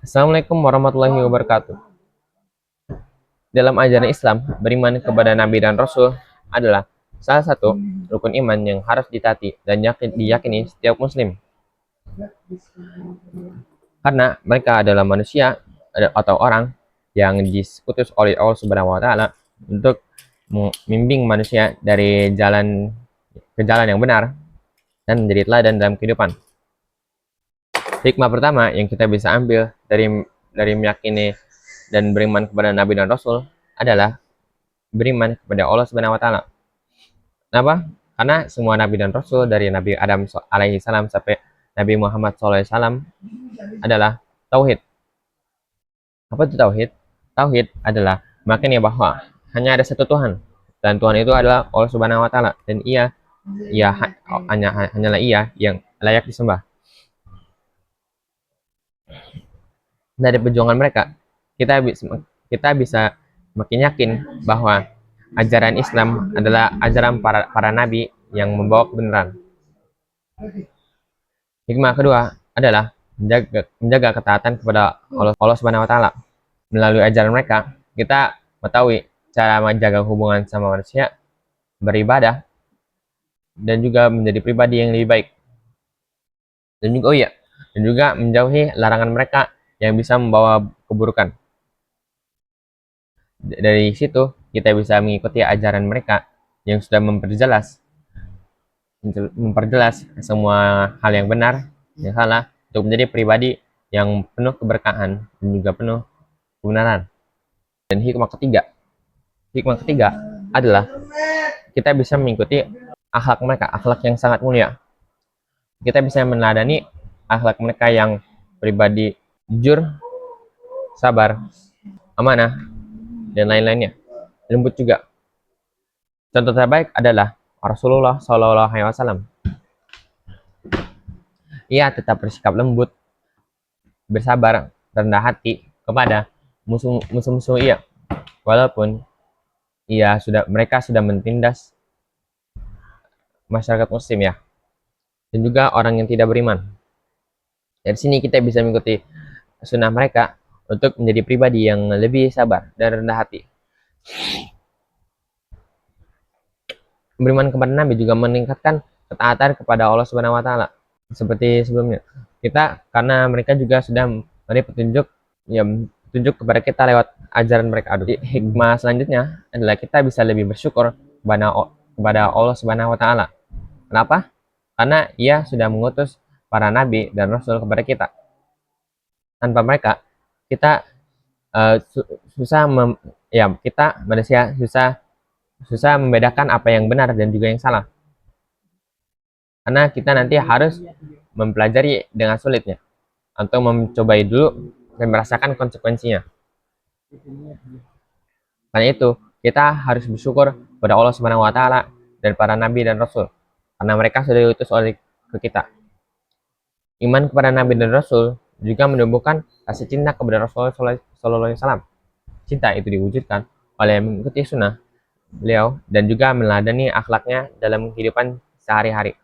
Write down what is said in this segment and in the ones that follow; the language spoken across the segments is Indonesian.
Assalamualaikum warahmatullahi wabarakatuh. Dalam ajaran Islam, beriman kepada Nabi dan Rasul adalah salah satu rukun iman yang harus ditaati dan diyakini setiap Muslim. Karena mereka adalah manusia atau orang yang diutus oleh Allah Subhanahu wa Ta'ala untuk membimbing manusia dari jalan ke jalan yang benar dan menjadi teladan dalam kehidupan. Hikmah pertama yang kita bisa ambil dari meyakini dan beriman kepada Nabi dan Rasul adalah beriman kepada Allah Subhanahu wa Ta'ala. Kenapa? Karena semua Nabi dan Rasul dari Nabi Adam alaihi salam sampai Nabi Muhammad sallallahu alaihi wasallam adalah tauhid. Apa itu tauhid? Tauhid adalah meyakini bahwa hanya ada satu Tuhan, dan Tuhan itu adalah Allah Subhanahu wa Ta'ala, dan hanyalah Ia yang layak disembah. Dari perjuangan mereka, kita bisa makin yakin bahwa ajaran Islam adalah ajaran para nabi yang membawa kebenaran. Hikmah kedua adalah menjaga ketaatan kepada Allah Subhanahu wa Ta'ala. Melalui ajaran mereka, kita mengetahui cara menjaga hubungan sama manusia, beribadah, dan juga menjadi pribadi yang lebih baik. Dan juga menjauhi larangan mereka yang bisa membawa keburukan. Dari situ kita bisa mengikuti ajaran mereka yang sudah memperjelas semua hal yang benar, yang salah, untuk menjadi pribadi yang penuh keberkahan dan juga penuh kebenaran. Dan hikmah ketiga adalah kita bisa mengikuti akhlak mereka, akhlak yang sangat mulia. Kita bisa meneladani akhlak mereka yang pribadi jujur, sabar, amanah, dan lain-lainnya. Lembut juga. Contoh terbaik adalah Rasulullah Shallallahu Alaihi Wasallam. Ia tetap bersikap lembut, bersabar, rendah hati kepada musuh-musuh ia, walaupun mereka sudah menindas masyarakat Muslim ya, dan juga orang yang tidak beriman. Dari sini kita bisa mengikuti sunnah mereka untuk menjadi pribadi yang lebih sabar dan rendah hati. Beriman kepada Nabi juga meningkatkan ketaatan kepada Allah Subhanahu wa Ta'ala. Seperti sebelumnya, karena mereka juga sudah memberi petunjuk kepada kita lewat ajaran mereka. Hikmah selanjutnya adalah kita bisa lebih bersyukur kepada Allah Subhanahu wa Ta'ala. Kenapa? Karena Ia sudah mengutus para nabi dan rasul kepada kita. Tanpa mereka, kita manusia susah membedakan apa yang benar dan juga yang salah. Karena kita nanti harus mempelajari dengan sulitnya, atau mencobai dulu dan merasakan konsekuensinya. Karena itu, kita harus bersyukur kepada Allah Subhanahu wa Ta'ala dan para nabi dan rasul, karena mereka sudah diutus ke kita. Iman kepada nabi dan rasul juga menumbuhkan rasa cinta kepada Rasulullah Sallallahu Alaihi Wasallam. Cinta itu diwujudkan oleh mengikuti sunnah beliau dan juga meneladani akhlaknya dalam kehidupan sehari-hari.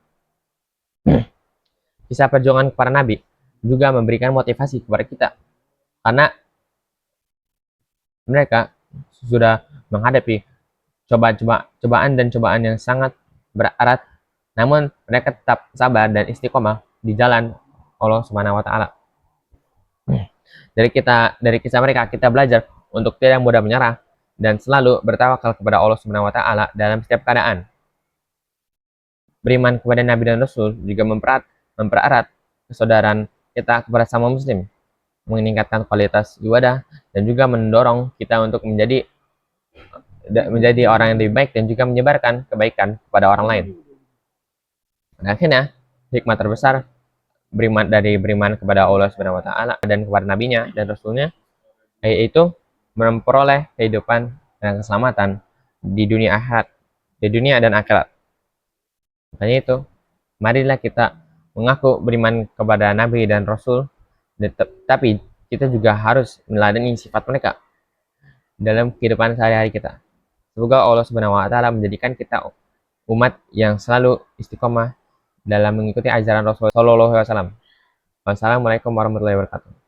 Kisah perjuangan para nabi juga memberikan motivasi kepada kita, karena mereka sudah menghadapi cobaan yang sangat berat, namun mereka tetap sabar dan istiqomah di jalan Allah Subhanahu wa Ta'ala. Dari kisah mereka kita belajar untuk tidak mudah menyerah dan selalu bertawakal kepada Allah Subhanahu wa Ta'ala dalam setiap keadaan. Beriman kepada Nabi dan Rasul juga mempererat persaudaraan kita kepada sama Muslim, meningkatkan kualitas ibadah, dan juga mendorong kita untuk menjadi orang yang lebih baik dan juga menyebarkan kebaikan kepada orang lain. Dan akhirnya, hikmah terbesar beriman kepada Allah Subhanahu wa Ta'ala dan kepada nabinya dan rasulnya, yaitu memperoleh kehidupan dan keselamatan di dunia dan akhirat. Makanya itu, marilah kita mengaku beriman kepada nabi dan rasul, tapi kita juga harus meneladani sifat mereka dalam kehidupan sehari-hari kita. Semoga Allah Subhanahu wa Ta'ala menjadikan kita umat yang selalu istiqomah dalam mengikuti ajaran Rasulullah Sallallahu Alaihi Wasallam. Wassalamualaikum warahmatullahi wabarakatuh.